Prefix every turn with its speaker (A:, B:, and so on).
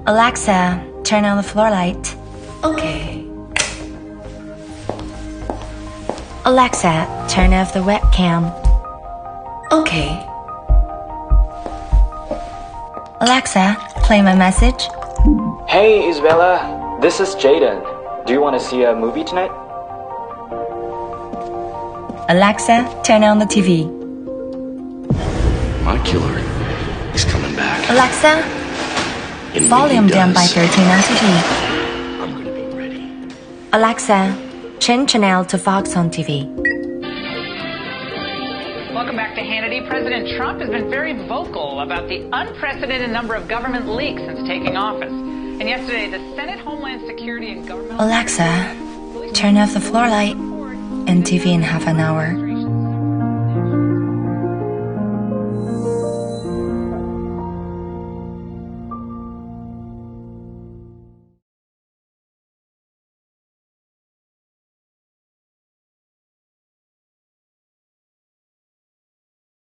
A: Alexa, turn on the floor light.
B: Okay.
A: Alexa, turn off the webcam.
B: Okay.
A: Alexa, play my message.
C: Hey Isabella, this is Jaden. Do you want to see a movie tonight?
A: Alexa, turn on the TV.
D: My killer is coming back.
A: Alexa,
D: And when
A: volume
D: he
A: down by
D: does,
A: 13 on TV.
D: I'm gonna be ready.
A: Alexa, change channel to Fox on TV.
E: Welcome back to Hannity. President Trump has been very vocal about the unprecedented number of government leaks since taking office. And yesterday, the Senate Homeland Security and Government...
A: Alexa, turn off the floor light and TV in half an hour.